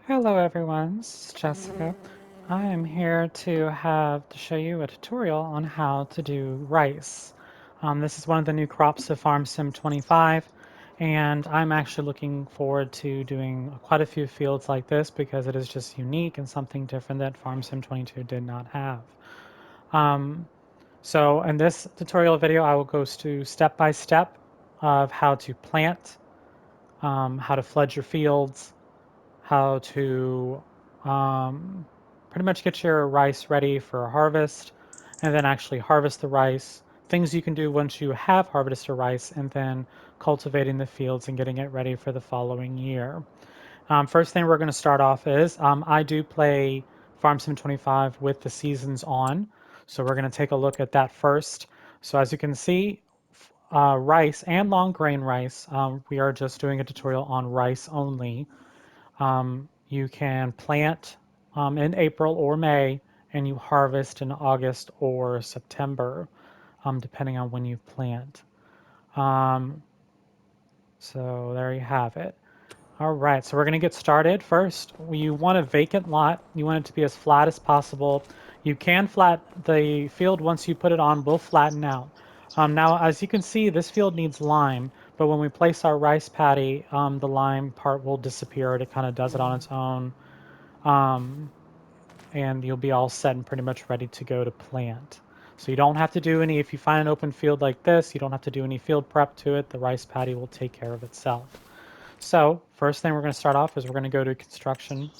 Hello everyone, this is Jessica. I am here to show you a tutorial on how to do rice. This is one of the new crops of FarmSim 25, and I'm actually looking forward to doing quite a few fields like this because it is just unique and something different that FarmSim 22 did not have. Um, so in this tutorial video, I will go through step by step of how to plant, how to flood your fields, how to um, pretty much get your rice ready for harvest, and then actually harvest the rice. Things you can do once you have harvested rice, and then cultivating the fields and getting it ready for the following year. First thing we're going to start off is I do play Farm Sim 25 with the seasons on, so we're going to take a look at that first. So as you can see, rice and long grain rice, we are just doing a tutorial on rice only. You can plant in April or May, and you harvest in August or September, depending on when you plant. Um, so there you have it. All right, so we're going to get started. First, you want a vacant lot. You want it to be as flat as possible. You can the field once you put it on will flatten out. Now, as you can see, this field needs lime, but when we place our rice paddy, the lime part will disappear. It kind of does it on its own. Um, and you'll be all set and pretty much ready to go to plant. So you don't have to do any, if you find an open field like this, you don't have to do any field prep to it. The rice paddy will take care of itself. So first thing we're going to start off is we're going to go to construction.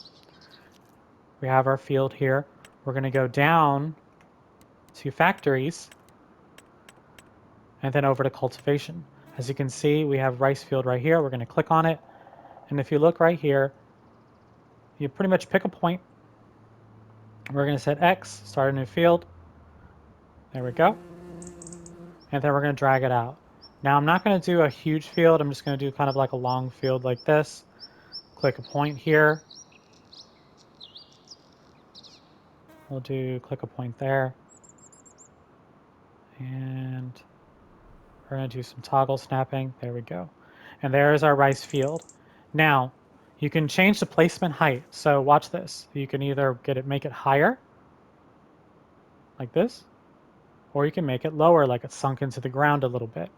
We have our field here. We're going to go down to factories and then over to cultivation. As you can see, we have rice field right here. We're going to click on it. And if you look right here, you pretty much pick a point. We're going to set X, start a new field. There we go. And then we're going to drag it out. Now I'm not going to do a huge field. I'm just going to do kind of like a long field like this. Click a point here. We'll click a point there. And we're going to do some toggle snapping. There we go. And there's our rice field. Now, you can change the placement height. So watch this. You can either make it higher, like this, or you can make it lower, like it's sunk into the ground a little bit.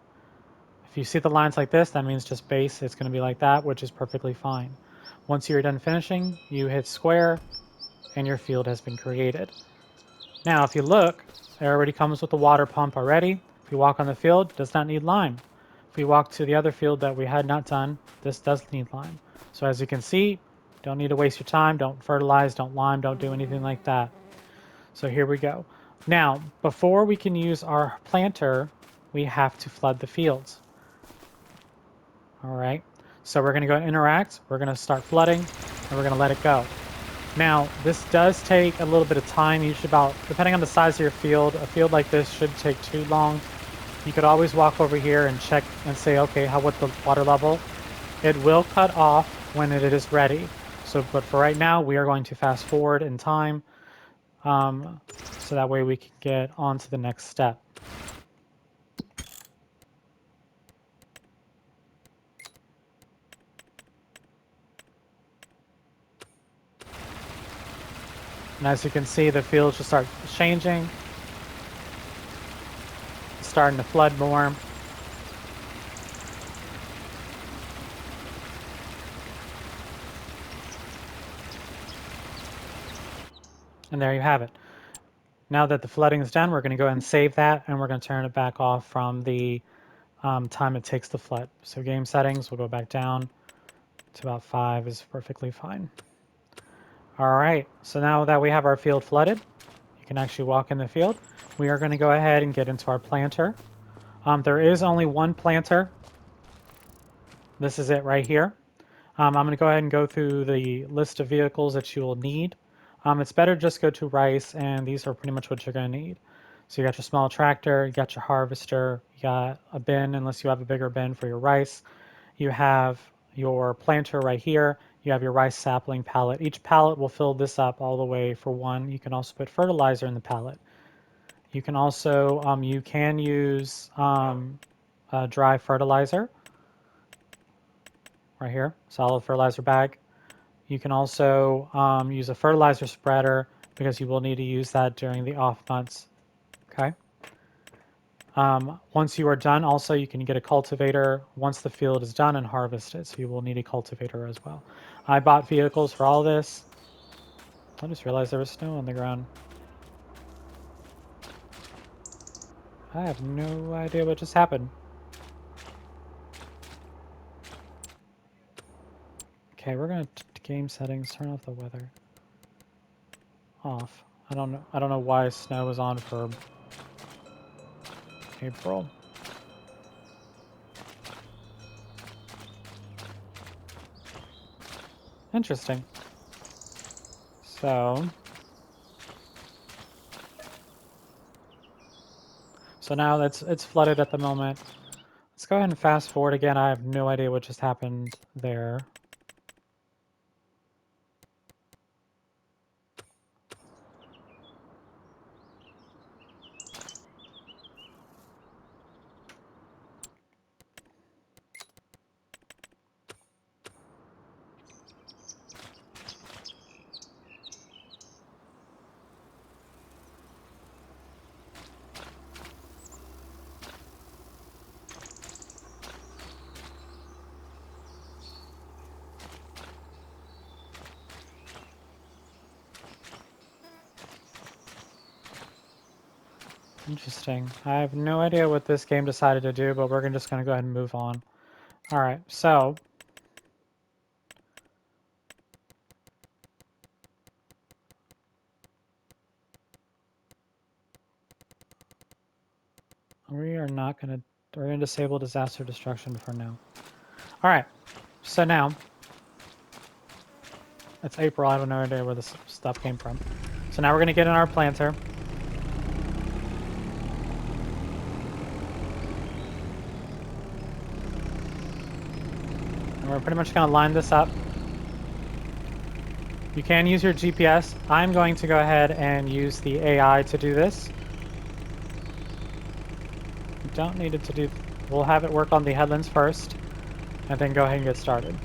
If you see the lines like this, that means just base. It's going to be like that, which is perfectly fine. Once you're done finishing, you hit square, and your field has been created. Now, if you look, it already comes with a water pump already. If you walk on the field, it does not need lime. If we walk to the other field that we had not done, this does need lime. So as you can see, don't need to waste your time. Don't fertilize, don't lime, don't do anything like that. So here we go. Now, before we can use our planter, we have to flood the fields. All right. So we're going to go interact. We're going to start flooding, and we're going to let it go. Now, this does take a little bit of time, usually about, depending on the size of your field, a field like this should take too long. You could always walk over here and check and say, okay, what's the water level? It will cut off when it is ready. So, but for right now, we are going to fast forward in time, so that way we can get on to the next step. And as you can see, the fields just start changing, starting to flood more. And there you have it. Now that the flooding is done, we're going to go ahead and save that, and we're going to turn it back off from the time it takes to flood. So game settings, we'll go back down to about 5 is perfectly fine. All right, so now that we have our field flooded, you can actually walk in the field. We are going to go ahead and get into our planter. There is only one planter. This is it right here. I'm going to go ahead and go through the list of vehicles that you will need. It's better just go to rice, and these are pretty much what you're going to need. So you got your small tractor, you got your harvester, you got a bin, unless you have a bigger bin for your rice. You have your planter right here. You have your rice sapling pallet. Each pallet will fill this up all the way for one. You can also put fertilizer in the pallet. You can also, you can use dry fertilizer right here, solid fertilizer bag. You can also use a fertilizer spreader because you will need to use that during the off months. Okay. Once you are done, also you can get a cultivator once the field is done and harvested. So you will need a cultivator as well. I bought vehicles for all this. I just realized there was snow on the ground. I have no idea what just happened. Okay, we're gonna game settings, turn off the weather. Off. I don't know why snow is on for April. Interesting. So now it's flooded at the moment. Let's go ahead and fast forward again. I have no idea what just happened there. Interesting. I have no idea what this game decided to do, but we're just going to go ahead and move on. All right, so we're going to disable disaster destruction for now. All right, so now it's April. I have no idea where this stuff came from. So now we're going to get in our planter. And we're pretty much going to line this up. You can use your GPS. I'm going to go ahead and use the AI to do this. You don't need it to do... We'll have it work on the headlands first, and then go ahead and get started.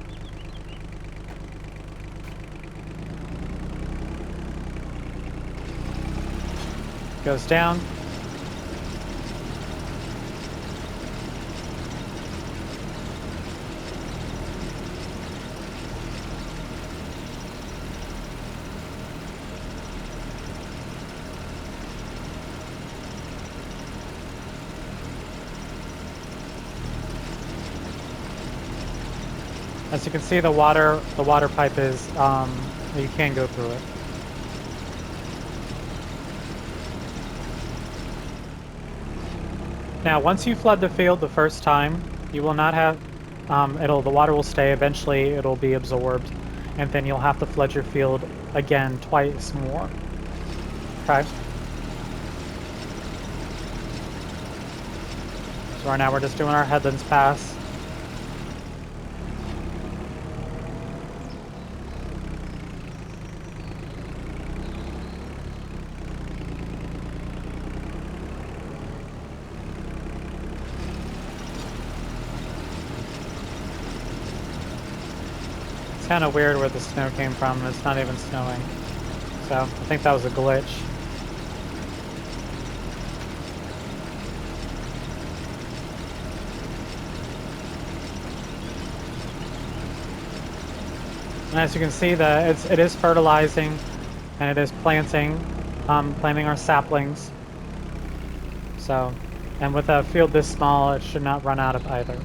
Goes down. As you can see, the water pipe is, you can go through it. Now, once you flood the field the first time, you will not have, the water will stay. Eventually, it'll be absorbed, and then you'll have to flood your field again twice more. Okay. So right now we're just doing our headlands pass. It's kind of weird where the snow came from. It's not even snowing. So I think that was a glitch. And as you can see, it is fertilizing and it is planting our saplings. So, and with a field this small, it should not run out of either.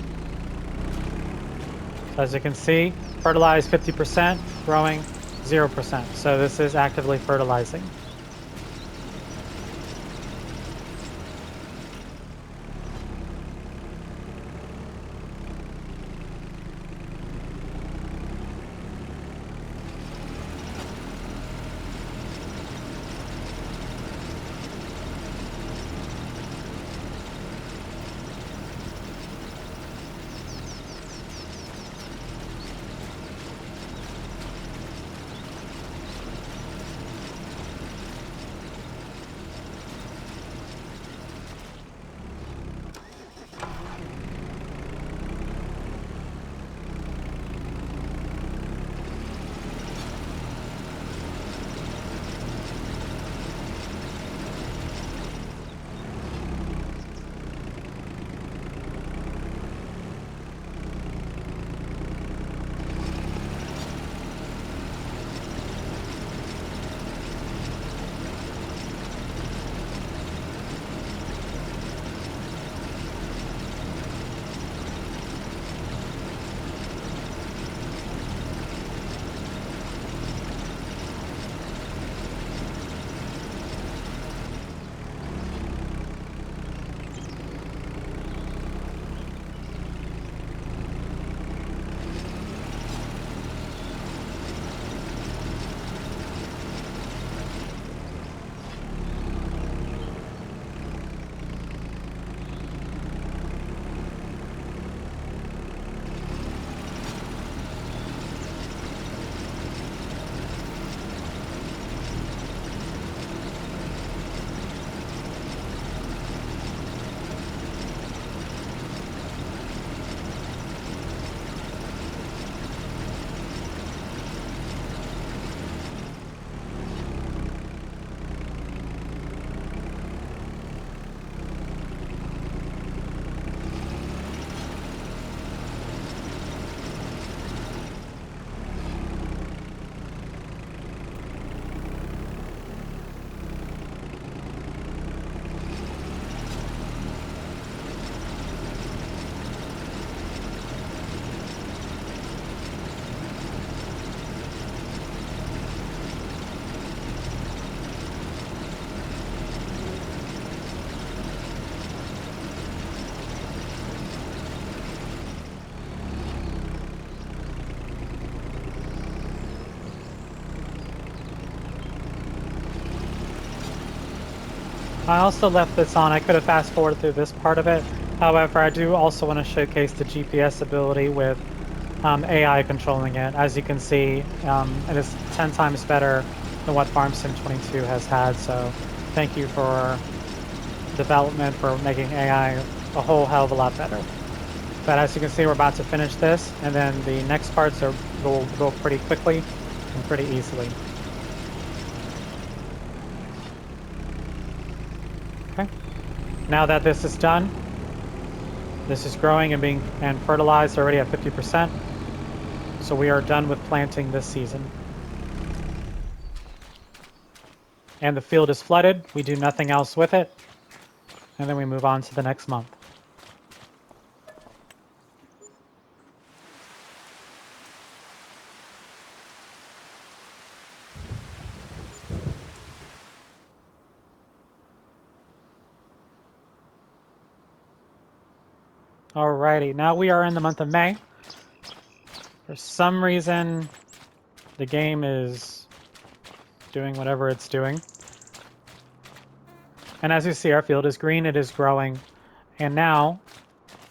So as you can see, fertilized 50%, growing 0%. So this is actively fertilizing. I also left this on. I could have fast forwarded through this part of it. However, I do also want to showcase the GPS ability with AI controlling it. As you can see, it is 10 times better than what FarmSim 22 has had. So thank you for development for making AI a whole hell of a lot better. But as you can see, we're about to finish this, and then the next parts will go pretty quickly and pretty easily. Okay. Now that this is done, this is growing and being fertilized already at 50%. So we are done with planting this season. And the field is flooded. We do nothing else with it. And then we move on to the next month. Alrighty, now we are in the month of May. For some reason, the game is doing whatever it's doing. And as you see, our field is green, it is growing. And now,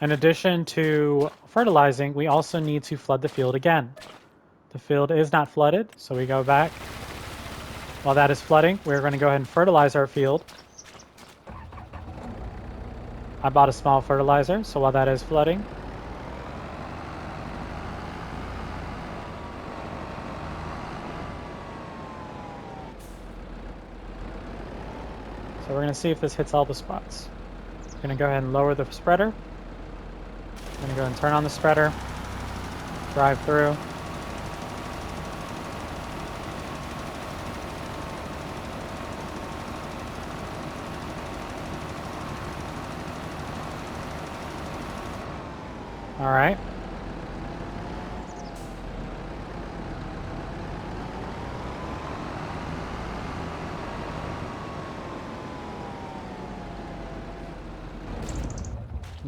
in addition to fertilizing, we also need to flood the field again. The field is not flooded, so we go back. While that is flooding, we're going to go ahead and fertilize our field. I bought a small fertilizer, so while that is flooding, so we're going to see if this hits all the spots. We're going to go ahead and lower the spreader. We're going to go ahead and turn on the spreader, drive through. All right.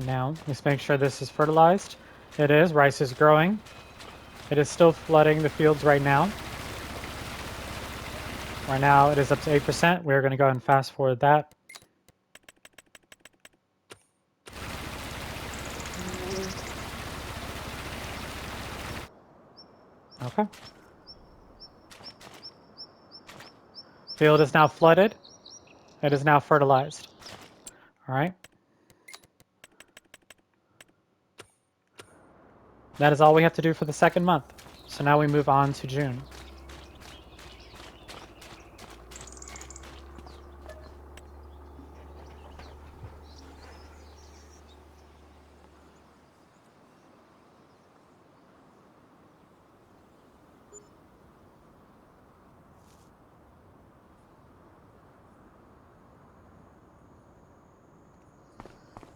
Now, let's make sure this is fertilized. It is. Rice is growing. It is still flooding the fields right now. Right now, it is up to 8%. We're going to go ahead and fast forward that. Okay. Field is now flooded. It is now fertilized. All right. That is all we have to do for the second month. So now we move on to June.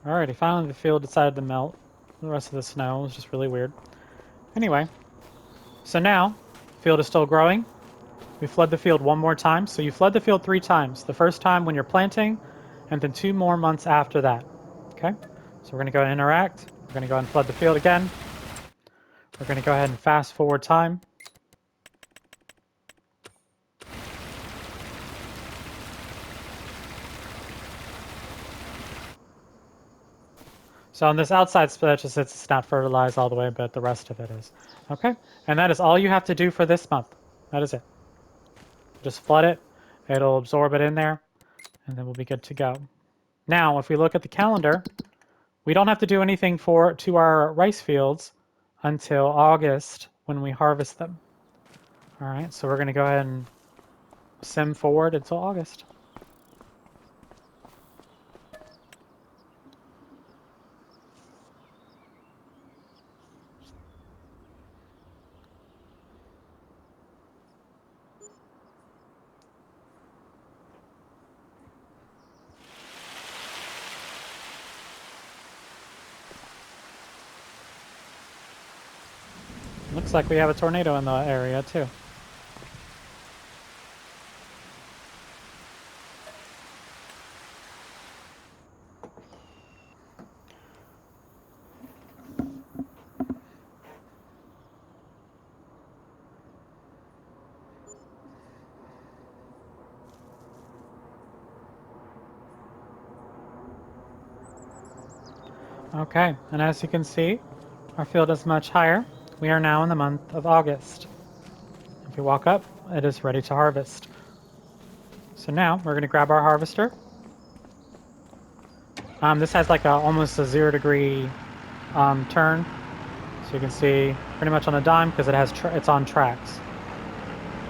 Alrighty, finally the field decided to melt. The rest of the snow was just really weird. Anyway, so now, the field is still growing. We flood the field one more time. So you flood the field 3 times. The first time when you're planting, and then 2 more months after that. Okay? So we're going to go and interact. We're going to go ahead and flood the field again. We're going to go ahead and fast forward time. So on this outside stretch, it's not fertilized all the way, but the rest of it is. Okay? And that is all you have to do for this month. That is it. Just flood it. It'll absorb it in there, and then we'll be good to go. Now, if we look at the calendar, we don't have to do anything to our rice fields until August when we harvest them. All right, so we're going to go ahead and sim forward until August. Looks like we have a tornado in the area too. Okay, and as you can see, our field is much higher. We are now in the month of August. If you walk up, it is ready to harvest. So now we're going to grab our harvester. This has like almost a 0 degree turn, so you can see pretty much on a dime because it's on tracks.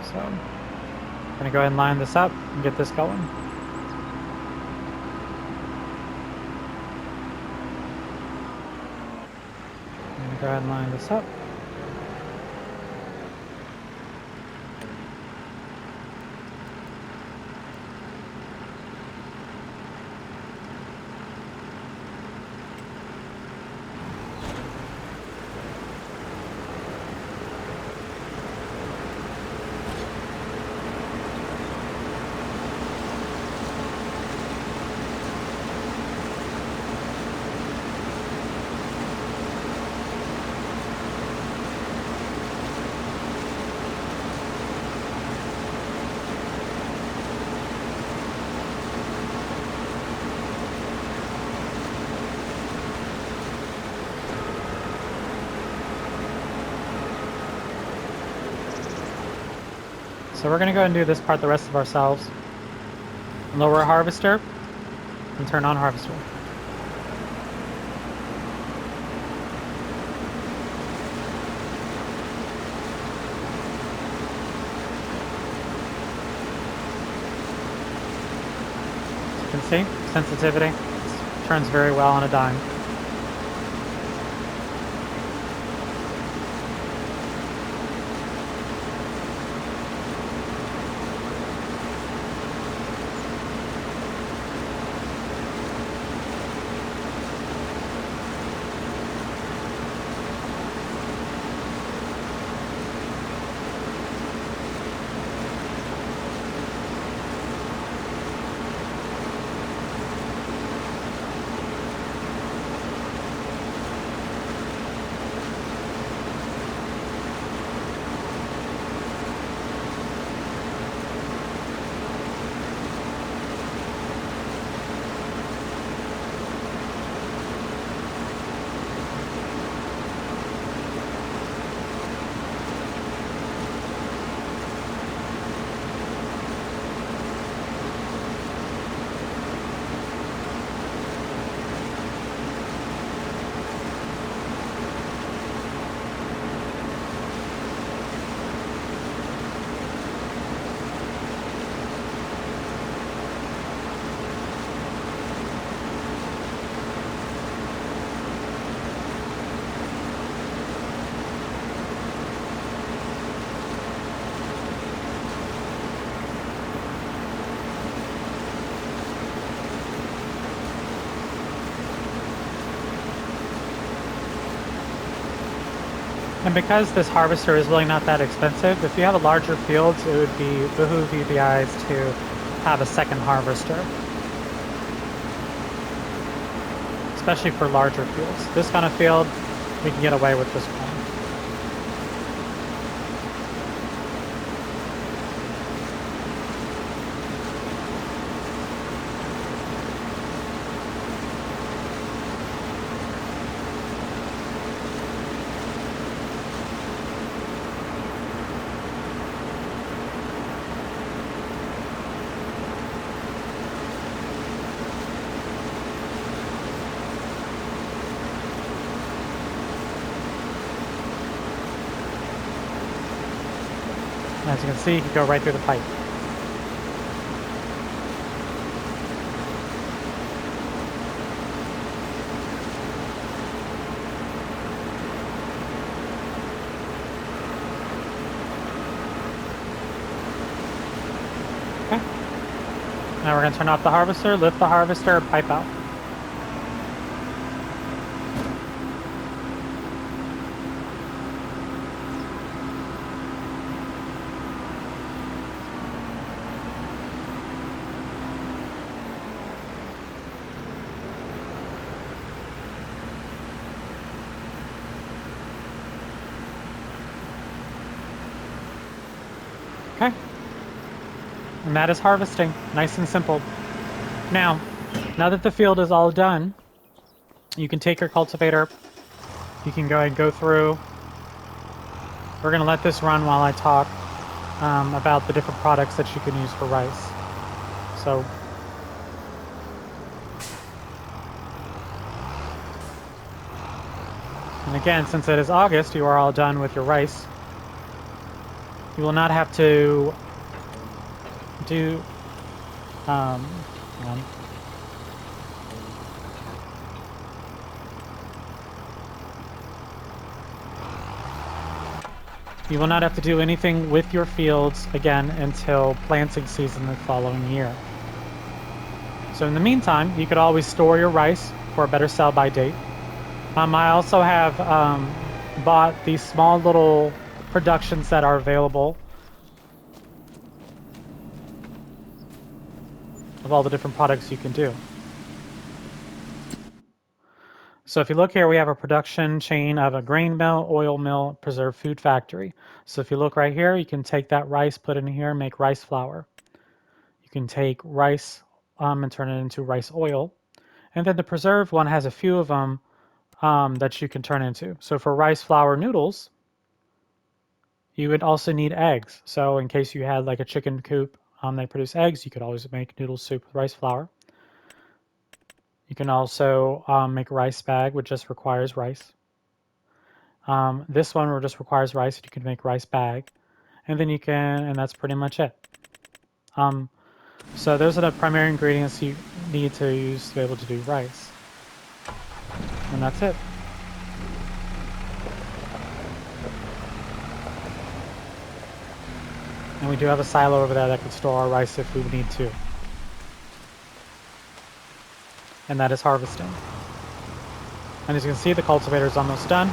So I'm going to go ahead and line this up and get this going. I'm going to go ahead and line this up. So we're going to go ahead and do this part the rest of ourselves. Lower harvester and turn on harvester. As you can see, sensitivity turns very well on a dime. And because this harvester is really not that expensive, if you have a larger fields, it would behoove you guys to have a second harvester. Especially for larger fields. This kind of field, we can get away with this one. As you can see, you can go right through the pipe. Okay. Now we're going to turn off the harvester, lift the harvester, pipe out. Okay. And that is harvesting. Nice and simple. Now that the field is all done, You can take your cultivator. You can go ahead and go through. We're going to let this run while I talk about the different products that you can use for rice. So, and again, since it is August, you are all done with your rice. You will not have to do, hang on. You will not have to do anything with your fields again until planting season the following year. So in the meantime, you could always store your rice for a better sell-by date. I also have bought these small little productions that are available of all the different products you can do. So if you look here, we have a production chain of a grain mill, oil mill, preserved food factory. So if you look right here, you can take that rice, put it in here, make rice flour. You can take rice and turn it into rice oil. And then the preserved one has a few of them that you can turn into. So for rice flour noodles, you would also need eggs. So in case you had like a chicken coop that produce eggs, you could always make noodle soup with rice flour. You can also make rice bag, which just requires rice. This one just requires rice. You can make rice bag, and then you can, and that's pretty much it. So those are the primary ingredients you need to use to be able to do rice, and that's it. And we do have a silo over there that can store our rice if we need to. And that is harvesting. And as you can see, the cultivator is almost done.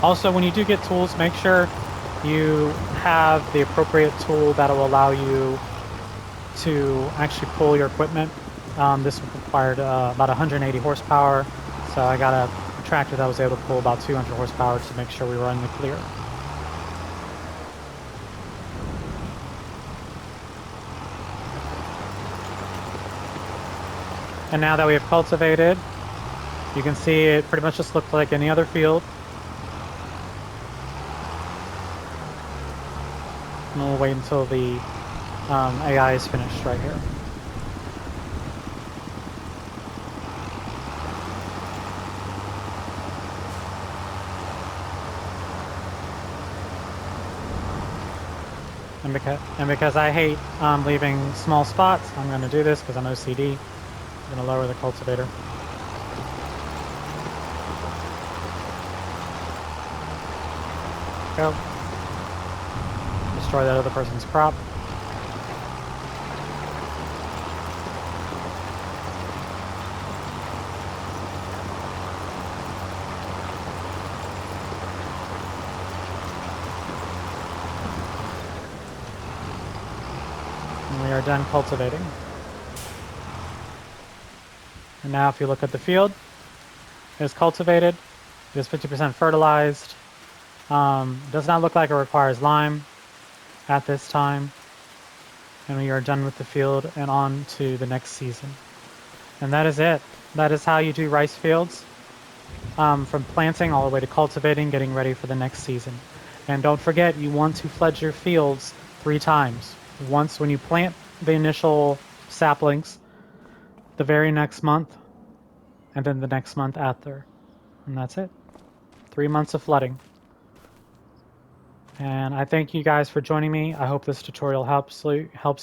Also, when you do get tools, make sure you have the appropriate tool that will allow you to actually pull your equipment. This required about 180 horsepower, so I got a tractor that was able to pull about 200 horsepower to make sure we were in the clear. And now that we have cultivated, you can see it pretty much just looked like any other field. And we'll wait until the AI is finished right here. And because I hate leaving small spots, I'm going to do this because I'm OCD. I'm going to lower the cultivator. Go. Destroy that other person's crop. And we are done cultivating. And now if you look at the field, it is cultivated, it is 50% fertilized. Does not look like it requires lime at this time. And we are done with the field and on to the next season. And that is it. That is how you do rice fields, from planting all the way to cultivating, getting ready for the next season. And don't forget, you want to fledge your fields 3 times. Once when you plant the initial saplings, the very next month, and then the next month after. And that's it. 3 months of flooding. And I thank you guys for joining me. I hope this tutorial helps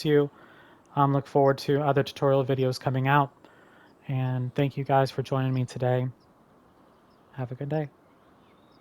you. Look forward to other tutorial videos coming out. And thank you guys for joining me today. Have a good day.